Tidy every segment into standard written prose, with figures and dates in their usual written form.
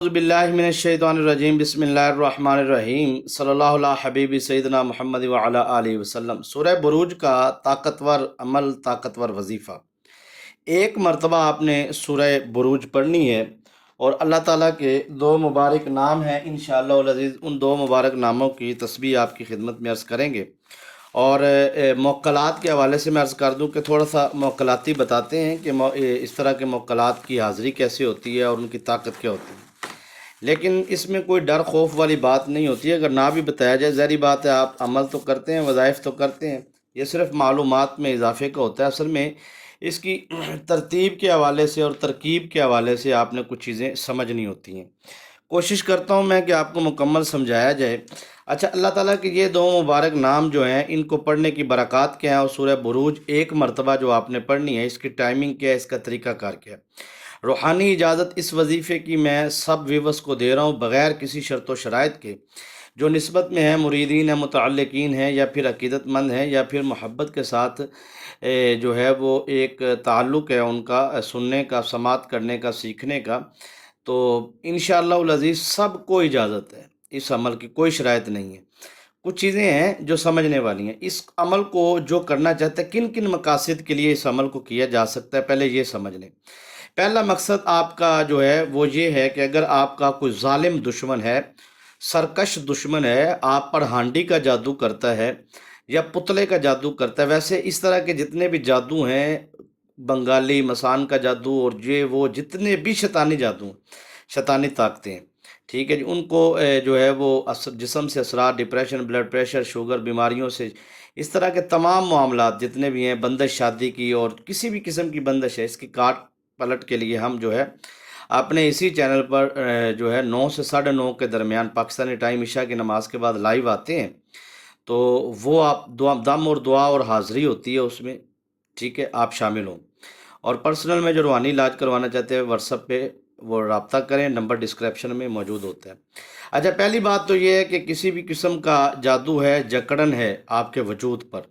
اعوذ باللہ من الشیطان الرجیم بسم اللہ الرحمن الرحیم صلی اللہ علیہ حبیب سیدنا محمد وعلی آلہ وسلم۔ سورہ بروج کا طاقتور عمل، طاقتور وظیفہ۔ ایک مرتبہ آپ نے سورہ بروج پڑھنی ہے، اور اللہ تعالیٰ کے دو مبارک نام ہیں، انشاءاللہ العزیز ان دو مبارک ناموں کی تسبیح آپ کی خدمت میں عرض کریں گے۔ اور موکلات کے حوالے سے میں عرض کر دوں کہ تھوڑا سا موکلاتی بتاتے ہیں کہ اس طرح کے موکلات کی حاضری کیسے ہوتی ہے اور ان کی طاقت کیا ہوتی ہے، لیکن اس میں کوئی ڈر خوف والی بات نہیں ہوتی ہے۔ اگر نہ بھی بتایا جائے، ظاہری بات ہے آپ عمل تو کرتے ہیں، وظائف تو کرتے ہیں، یہ صرف معلومات میں اضافے کا ہوتا ہے۔ اصل میں اس کی ترتیب کے حوالے سے اور ترکیب کے حوالے سے آپ نے کچھ چیزیں سمجھنی ہوتی ہیں۔ کوشش کرتا ہوں میں کہ آپ کو مکمل سمجھایا جائے۔ اچھا، اللہ تعالیٰ کے یہ دو مبارک نام جو ہیں، ان کو پڑھنے کی برکات کیا ہیں، اور سورہ بروج ایک مرتبہ جو آپ نے پڑھنی ہے، اس کی ٹائمنگ کیا ہے، اس کا طریقہ کار کیا ہے۔ روحانی اجازت اس وظیفے کی میں سب ویورز کو دے رہا ہوں، بغیر کسی شرط و شرائط کے۔ جو نسبت میں ہیں، مریدین ہیں، متعلقین ہیں، یا پھر عقیدت مند ہیں، یا پھر محبت کے ساتھ جو ہے وہ ایک تعلق ہے ان کا سننے کا، سماعت کرنے کا، سیکھنے کا، تو انشاءاللہ العزیز سب کو اجازت ہے۔ اس عمل کی کوئی شرائط نہیں ہے۔ کچھ چیزیں ہیں جو سمجھنے والی ہیں۔ اس عمل کو جو کرنا چاہتے ہیں، کن کن مقاصد کے لیے اس عمل کو کیا جا سکتا ہے، پہلے یہ سمجھ لیں۔ پہلا مقصد آپ کا جو ہے وہ یہ ہے کہ اگر آپ کا کوئی ظالم دشمن ہے، سرکش دشمن ہے، آپ پر ہانڈی کا جادو کرتا ہے یا پتلے کا جادو کرتا ہے، ویسے اس طرح کے جتنے بھی جادو ہیں، بنگالی مسان کا جادو اور یہ وہ جتنے بھی شیطانی جادو ہیں، شیطانی طاقتیں ہیں، ٹھیک ہے جی، ان کو جو ہے وہ جسم سے اثرات، ڈپریشن، بلڈ پریشر، شوگر، بیماریوں سے، اس طرح کے تمام معاملات جتنے بھی ہیں، بندش شادی کی اور کسی بھی قسم کی بندش ہے، اس کی کاٹ پلٹ کے لیے ہم جو ہے اپنے اسی چینل پر جو ہے 9 سے 9:30 کے درمیان پاکستانی ٹائم عشاء کی نماز کے بعد لائیو آتے ہیں، تو وہ آپ دم اور دعا اور حاضری ہوتی ہے اس میں، ٹھیک ہے، آپ شامل ہوں۔ اور پرسنل میں جو روحانی علاج کروانا چاہتے ہیں، واٹس ایپ پہ وہ رابطہ کریں، نمبر ڈسکرپشن میں موجود ہوتا ہے۔ اچھا، پہلی بات تو یہ ہے کہ کسی بھی قسم کا جادو ہے، جکڑن ہے آپ کے وجود پر،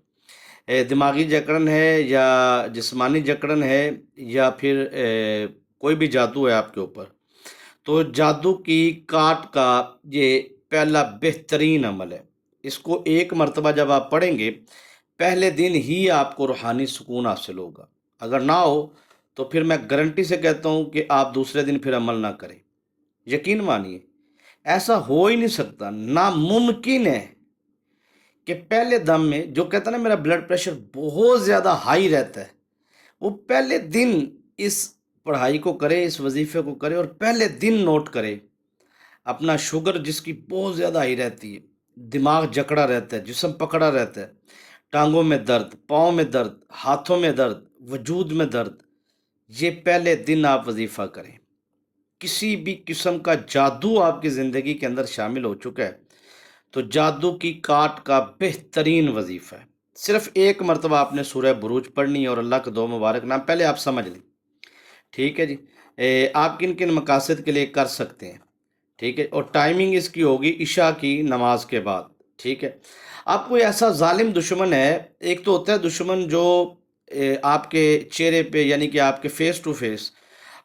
دماغی جکڑن ہے یا جسمانی جکڑن ہے یا پھر کوئی بھی جادو ہے آپ کے اوپر، تو جادو کی کاٹ کا یہ پہلا بہترین عمل ہے۔ اس کو ایک مرتبہ جب آپ پڑھیں گے، پہلے دن ہی آپ کو روحانی سکون حاصل ہوگا۔ اگر نہ ہو تو پھر میں گارنٹی سے کہتا ہوں کہ آپ دوسرے دن پھر عمل نہ کریں، یقین مانیے، ایسا ہو ہی نہیں سکتا، ناممکن ہے کہ پہلے دم میں جو کہتا ہے نا میرا بلڈ پریشر بہت زیادہ ہائی رہتا ہے، وہ پہلے دن اس پڑھائی کو کرے، اس وظیفے کو کرے، اور پہلے دن نوٹ کرے اپنا شوگر جس کی بہت زیادہ ہائی رہتی ہے، دماغ جکڑا رہتا ہے، جسم پکڑا رہتا ہے، ٹانگوں میں درد، پاؤں میں درد، ہاتھوں میں درد، وجود میں درد، یہ پہلے دن آپ وظیفہ کریں۔ کسی بھی قسم کا جادو آپ کی زندگی کے اندر شامل ہو چکا ہے تو جادو کی کاٹ کا بہترین وظیفہ ہے۔ صرف ایک مرتبہ آپ نے سورہ بروج پڑھنی ہے، اور اللہ کے دو مبارک نام پہلے آپ سمجھ لیں، ٹھیک ہے جی۔ آپ کن کن مقاصد کے لیے کر سکتے ہیں، ٹھیک ہے، اور ٹائمنگ اس کی ہوگی عشاء کی نماز کے بعد، ٹھیک ہے۔ آپ کوئی ایسا ظالم دشمن ہے، ایک تو ہوتا ہے دشمن جو آپ کے چہرے پہ، یعنی کہ آپ کے فیس ٹو فیس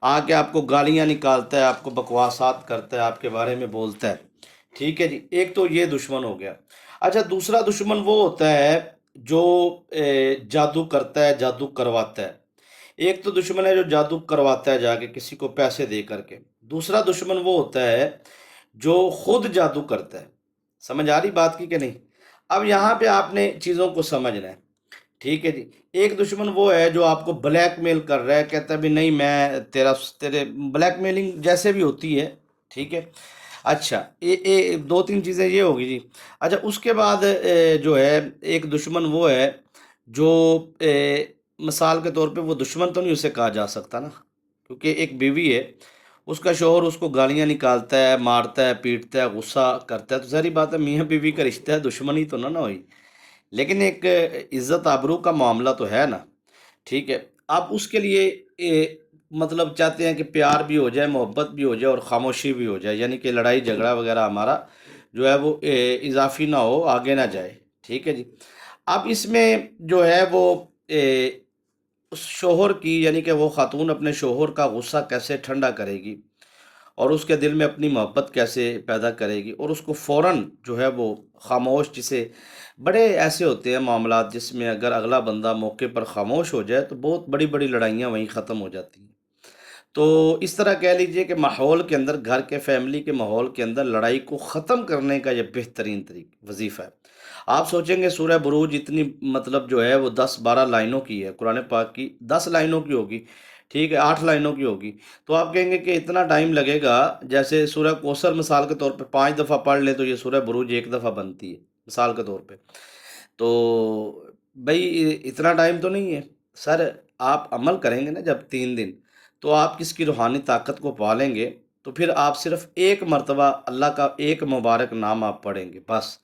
آ کے آپ کو گالیاں نکالتا ہے، آپ کو بکواسات کرتا ہے، آپ کے بارے میں بولتا ہے، ٹھیک ہے جی، ایک تو یہ دشمن ہو گیا۔ اچھا، دوسرا دشمن وہ ہوتا ہے جو جادو کرتا ہے، جادو کرواتا ہے۔ ایک تو دشمن ہے جو جادو کرواتا ہے جا کے کسی کو پیسے دے کر کے، دوسرا دشمن وہ ہوتا ہے جو خود جادو کرتا ہے۔ سمجھ آ رہی بات کی کہ نہیں؟ اب یہاں پہ آپ نے چیزوں کو سمجھنا ہے، ٹھیک ہے جی۔ ایک دشمن وہ ہے جو آپ کو بلیک میل کر رہا ہے، کہتا ہے بھی نہیں میں تیرے بلیک میلنگ جیسے بھی ہوتی ہے، ٹھیک ہے۔ اچھا، دو تین چیزیں یہ ہوگی جی۔ اچھا، اس کے بعد جو ہے ایک دشمن وہ ہے جو مثال کے طور پہ، وہ دشمن تو نہیں اسے کہا جا سکتا نا، کیونکہ ایک بیوی ہے، اس کا شوہر اس کو گالیاں نکالتا ہے، مارتا ہے، پیٹتا ہے، غصہ کرتا ہے، تو ظاہری بات ہے میاں بیوی کا رشتہ ہے، دشمنی تو نہ ہوئی، لیکن ایک عزت آبرو کا معاملہ تو ہے نا، ٹھیک ہے۔ آپ اس کے لیے مطلب چاہتے ہیں کہ پیار بھی ہو جائے، محبت بھی ہو جائے، اور خاموشی بھی ہو جائے، یعنی کہ لڑائی جھگڑا وغیرہ ہمارا جو ہے وہ اضافی نہ ہو، آگے نہ جائے، ٹھیک ہے جی۔ اب اس میں جو ہے وہ اس شوہر کی، یعنی کہ وہ خاتون اپنے شوہر کا غصہ کیسے ٹھنڈا کرے گی، اور اس کے دل میں اپنی محبت کیسے پیدا کرے گی، اور اس کو فوراً جو ہے وہ خاموش، جسے بڑے ایسے ہوتے ہیں معاملات جس میں اگر اگلا بندہ موقع پر خاموش ہو جائے تو بہت بڑی بڑی لڑائیاں وہیں ختم ہو جاتی ہیں۔ تو اس طرح کہہ لیجئے کہ ماحول کے اندر، گھر کے فیملی کے ماحول کے اندر لڑائی کو ختم کرنے کا یہ بہترین طریقہ وظیفہ ہے۔ آپ سوچیں گے سورہ بروج اتنی مطلب جو ہے وہ 10 12 لائنوں کی ہے، قرآن پاک کی 10 لائنوں کی ہوگی، ٹھیک ہے، 8 لائنوں کی ہوگی، تو آپ کہیں گے کہ اتنا ٹائم لگے گا، جیسے سورہ کوثر مثال کے طور پہ 5 دفعہ پڑھ لیں تو یہ سورہ بروج ایک دفعہ بنتی ہے مثال کے طور پہ۔ تو بھئی اتنا ٹائم تو نہیں ہے سر، آپ عمل کریں گے نا جب 3 دن، تو آپ کس کی روحانی طاقت کو پالیں گے، تو پھر آپ صرف ایک مرتبہ اللہ کا ایک مبارک نام آپ پڑھیں گے بس،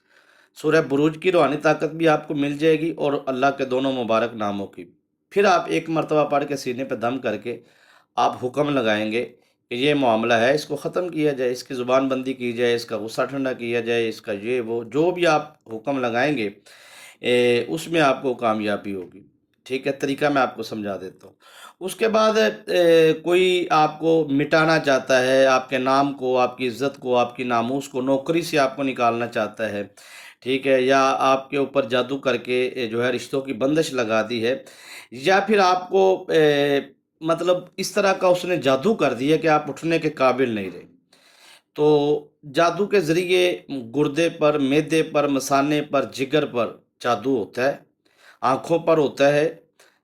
سورہ بروج کی روحانی طاقت بھی آپ کو مل جائے گی اور اللہ کے دونوں مبارک ناموں کی۔ پھر آپ ایک مرتبہ پڑھ کے سینے پہ دم کر کے آپ حکم لگائیں گے کہ یہ معاملہ ہے، اس کو ختم کیا جائے، اس کی زبان بندی کی جائے، اس کا غصہ ٹھنڈا کیا جائے، اس کا یہ وہ جو بھی آپ حکم لگائیں گے، اس میں آپ کو کامیابی ہوگی۔ ٹھیک ہے، طریقہ میں آپ کو سمجھا دیتا ہوں۔ اس کے بعد کوئی آپ کو مٹانا چاہتا ہے، آپ کے نام کو، آپ کی عزت کو، آپ کی ناموس کو، نوکری سے آپ کو نکالنا چاہتا ہے، ٹھیک ہے، یا آپ کے اوپر جادو کر کے جو ہے رشتوں کی بندش لگا دی ہے، یا پھر آپ کو مطلب اس طرح کا اس نے جادو کر دیا کہ آپ اٹھنے کے قابل نہیں رہے، تو جادو کے ذریعے گردے پر، معدے پر، مثانے پر، جگر پر جادو ہوتا ہے، آنکھوں پر ہوتا ہے،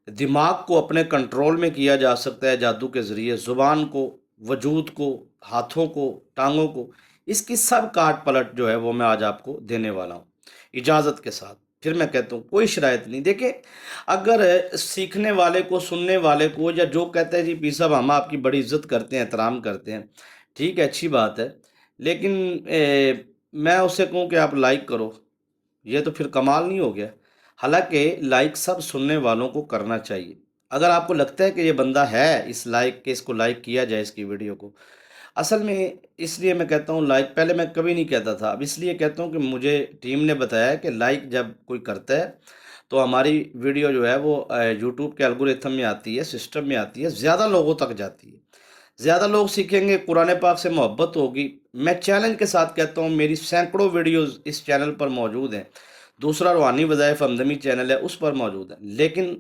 دماغ کو اپنے کنٹرول میں کیا جا سکتا ہے جادو کے ذریعے، زبان کو، وجود کو، ہاتھوں کو، ٹانگوں کو، اس کی سب کاٹ پلٹ جو ہے وہ میں آج آپ کو دینے والا ہوں اجازت کے ساتھ۔ پھر میں کہتا ہوں کوئی شرائط نہیں، دیکھیں اگر سیکھنے والے کو، سننے والے کو، یا جو کہتے ہیں جی پیر صاحب ہم آپ کی بڑی عزت کرتے ہیں، احترام کرتے ہیں، ٹھیک ہے، اچھی بات ہے، لیکن میں اسے کہوں کہ آپ لائک کرو، یہ تو پھر کمال نہیں ہو گیا؟ حالانکہ لائک سب سننے والوں کو کرنا چاہیے۔ اگر آپ کو لگتا ہے کہ یہ بندہ ہے اس لائق کہ اس کو لائک کیا جائے اس کی ویڈیو کو، اصل میں اس لیے میں کہتا ہوں لائک، پہلے میں کبھی نہیں کہتا تھا، اب اس لیے کہتا ہوں کہ مجھے ٹیم نے بتایا ہے کہ لائک جب کوئی کرتا ہے تو ہماری ویڈیو جو ہے وہ یوٹیوب کے الگوریتھم میں آتی ہے، سسٹم میں آتی ہے، زیادہ لوگوں تک جاتی ہے، زیادہ لوگ سیکھیں گے، قرآن پاک سے محبت ہوگی۔ میں چیلنج کے ساتھ کہتا ہوں میری سینکڑوں ویڈیوز اس چینل پر موجود ہیں، دوسرا روحانی وظائف ہمدمی چینل ہے اس پر موجود ہے، لیکن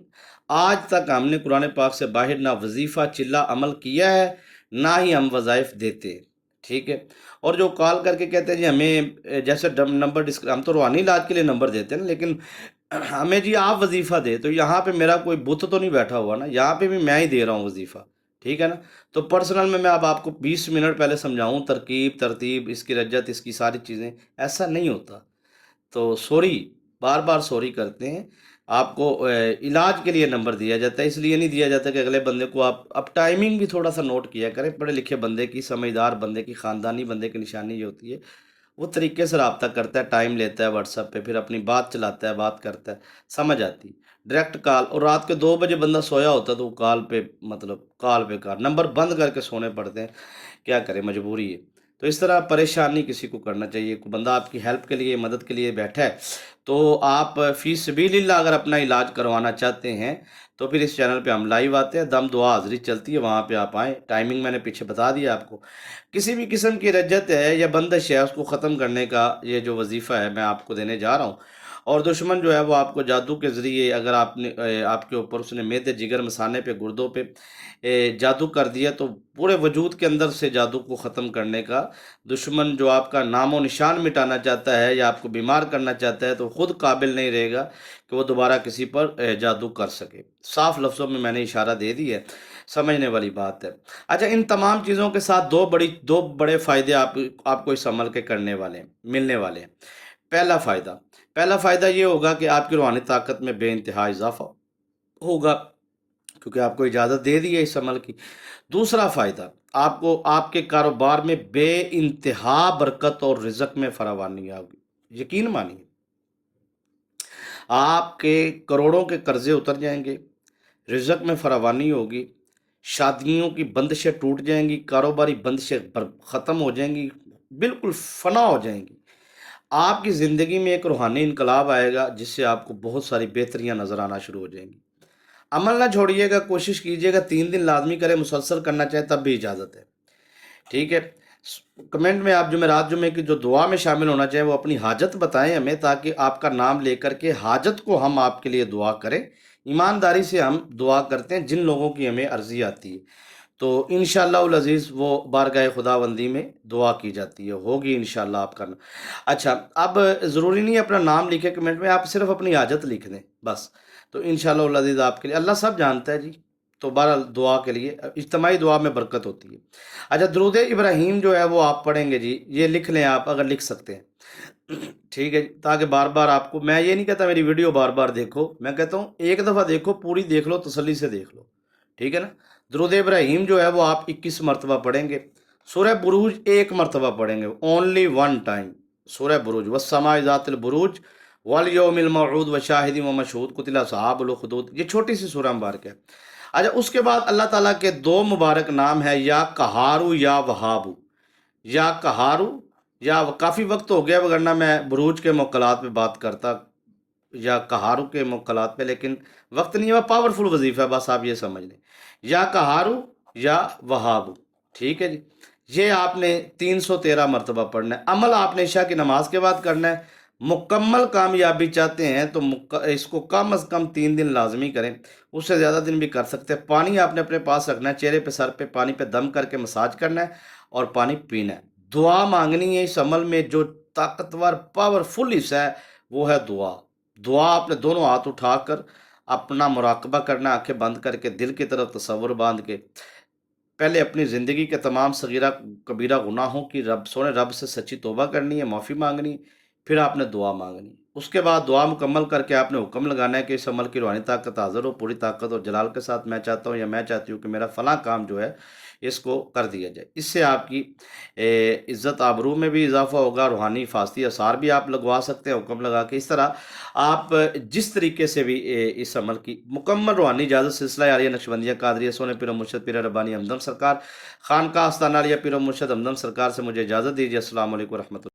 آج تک ہم نے قرآن پاک سے باہر نہ وظیفہ چلا عمل کیا ہے، نہ ہی ہم وظائف دیتے ہیں، ٹھیک ہے۔ اور جو کال کر کے کہتے ہیں جی ہمیں جیسے نمبر ہم تو روحانی علاج کے لیے نمبر دیتے ہیں نا، لیکن ہمیں جی آپ وظیفہ دے، تو یہاں پہ میرا کوئی بت تو نہیں بیٹھا ہوا نا، یہاں پہ بھی میں ہی دے رہا ہوں وظیفہ، ٹھیک ہے نا۔ تو پرسنل میں اب آپ کو 20 منٹ پہلے سمجھاؤں ترکیب، ترتیب، اس کی رجت، اس کی ساری چیزیں، ایسا نہیں ہوتا۔ تو سوری، بار بار سوری کرتے ہیں، آپ کو علاج کے لیے نمبر دیا جاتا ہے، اس لیے نہیں دیا جاتا کہ اگلے بندے کو آپ اب ٹائمنگ بھی تھوڑا سا نوٹ کیا کریں، پڑھے لکھے بندے کی، سمجھدار بندے کی، خاندانی بندے کی نشانی یہ ہوتی ہے وہ طریقے سے رابطہ کرتا ہے، ٹائم لیتا ہے واٹس ایپ پہ، پھر اپنی بات چلاتا ہے، بات کرتا ہے، سمجھ آتی ڈائریکٹ کال، اور رات کے 2 بجے بندہ سویا ہوتا ہے تو وہ کال پہ، مطلب کال پہ کال، نمبر بند کر کے سونے پڑتے ہیں، کیا کرے، مجبوری ہے۔ تو اس طرح پریشان نہیں کسی کو کرنا چاہیے، کوئی بندہ آپ کی ہیلپ کے لیے، مدد کے لیے بیٹھا ہے تو آپ فی سبیل اللہ اگر اپنا علاج کروانا چاہتے ہیں تو پھر اس چینل پہ ہم لائیو آتے ہیں، دم دعا حاضری چلتی ہے، وہاں پہ آپ آئیں، ٹائمنگ میں نے پیچھے بتا دیا آپ کو۔ کسی بھی قسم کی رجت ہے یا بندش ہے اس کو ختم کرنے کا یہ جو وظیفہ ہے میں آپ کو دینے جا رہا ہوں، اور دشمن جو ہے وہ آپ کو جادو کے ذریعے اگر آپ نے آپ کے اوپر اس نے میدے، جگر، مثانے پہ، گردوں پہ جادو کر دیا تو پورے وجود کے اندر سے جادو کو ختم کرنے کا، دشمن جو آپ کا نام و نشان مٹانا چاہتا ہے یا آپ کو بیمار کرنا چاہتا ہے تو خود قابل نہیں رہے گا کہ وہ دوبارہ کسی پر جادو کر سکے۔ صاف لفظوں میں نے اشارہ دے دی ہے، سمجھنے والی بات ہے۔ اچھا، ان تمام چیزوں کے ساتھ دو بڑے فائدے آپ کو اس عمل کے کرنے والے ہیں، ملنے والے ہیں۔ پہلا فائدہ یہ ہوگا کہ آپ کی روحانی طاقت میں بے انتہا اضافہ ہوگا، کیونکہ آپ کو اجازت دے دی ہے اس عمل کی۔ دوسرا فائدہ، آپ کو آپ کے کاروبار میں بے انتہا برکت اور رزق میں فراوانی ہوگی، یقین مانیے، آپ کے کروڑوں کے قرضے اتر جائیں گے، رزق میں فراوانی ہوگی، شادیوں کی بندشیں ٹوٹ جائیں گی، کاروباری بندشیں ختم ہو جائیں گی، بالکل فنا ہو جائیں گی۔ آپ کی زندگی میں ایک روحانی انقلاب آئے گا جس سے آپ کو بہت ساری بہتریاں نظر آنا شروع ہو جائیں گی۔ عمل نہ چھوڑیے گا، کوشش کیجیے گا، 3 دن لازمی کرے، مسلسل کرنا چاہے تب بھی اجازت ہے، ٹھیک ہے۔ کمنٹ میں آپ جمعرات جمعے کی جو دعا میں شامل ہونا چاہیں وہ اپنی حاجت بتائیں ہمیں، تاکہ آپ کا نام لے کر کے حاجت کو ہم آپ کے لیے دعا کریں۔ ایمانداری سے ہم دعا کرتے ہیں جن لوگوں کی ہمیں عرضی آتی ہے، تو انشاءاللہ العزیز وہ بارگاہ خداوندی میں دعا کی جاتی ہے، ہوگی انشاءاللہ آپ کا اچھا، اب ضروری نہیں ہے اپنا نام لکھے کمنٹ میں، آپ صرف اپنی حاجت لکھ دیں بس، تو انشاءاللہ العزیز آپ کے لیے اللہ سب جانتا ہے جی، تو بہرحال دعا کے لیے اجتماعی دعا میں برکت ہوتی ہے۔ اچھا، درود ابراہیم جو ہے وہ آپ پڑھیں گے جی، یہ لکھ لیں آپ اگر لکھ سکتے ہیں، ٹھیک ہے جی، تاکہ بار بار آپ کو، میں یہ نہیں کہتا میری ویڈیو بار بار دیکھو، میں کہتا ہوں ایک دفعہ دیکھو، پوری دیکھ لو، تسلی سے دیکھ لو، ٹھیک ہے نا۔ درود ابراہیم جو ہے وہ آپ 21 مرتبہ پڑھیں گے۔ سورہ بروج ایک مرتبہ پڑھیں گے، اونلی ون ٹائم، سورہ بروج، والسماء ذات البروج والیوم الموعود وشاہد و مشہود قتل اصحاب الاخدود، یہ چھوٹی سی سورہ مبارک ہے۔ اچھا، اس کے بعد اللہ تعالیٰ کے دو مبارک نام ہے، یا قہارو یا وہابو، یا قہارو یا، کافی وقت ہو گیا وگرنہ میں بروج کے موکلات پہ بات کرتا، یا قہارو کے موکلات پہ، لیکن وقت نہیں ہے، پاورفل وظیفہ ہے، بس آپ یہ سمجھ لیں، یا قہارو یا وہابو، ٹھیک ہے جی۔ یہ آپ نے 313 مرتبہ پڑھنا ہے۔ عمل آپ نے عشاء کی نماز کے بعد کرنا ہے۔ مکمل کامیابی چاہتے ہیں تو اس کو کم از کم 3 دن لازمی کریں، اس سے زیادہ دن بھی کر سکتے ہیں۔ پانی آپ نے اپنے پاس رکھنا ہے، چہرے پہ سر پہ پانی پہ دم کر کے مساج کرنا ہے اور پانی پینا ہے۔ دعا مانگنی ہے، اس عمل میں جو طاقتور پاورفل حصہ ہے وہ ہے دعا۔ دعا آپ نے دونوں ہاتھ اٹھا کر اپنا مراقبہ کرنا، آنکھیں بند کر کے دل کی طرف تصور باندھ کے، پہلے اپنی زندگی کے تمام صغیرہ کبیرہ گناہوں کی سونے رب سے سچی توبہ کرنی ہے، معافی مانگنی، پھر آپ نے دعا مانگنی۔ اس کے بعد دعا مکمل کر کے آپ نے حکم لگانا ہے کہ اس عمل کی روحانی طاقت حاضر ہو، پوری طاقت اور جلال کے ساتھ میں چاہتا ہوں یا میں چاہتی ہوں کہ میرا فلاں کام جو ہے اس کو کر دیا جائے۔ اس سے آپ کی عزت آبرو میں بھی اضافہ ہوگا، روحانی حفاظتی اثار بھی آپ لگوا سکتے ہیں حکم لگا کے۔ اس طرح آپ جس طریقے سے بھی اس عمل کی مکمل روحانی اجازت سلسلہ عالیہ نقشبندیہ قادریہ سونے پیر و مرشد پیر ربانی ہمدم سرکار، خانقاہ آستانہ عالیہ پیر و مرشد ہمدم سرکار سے مجھے اجازت دیجیے۔ السلام علیکم ورحمۃ اللہ۔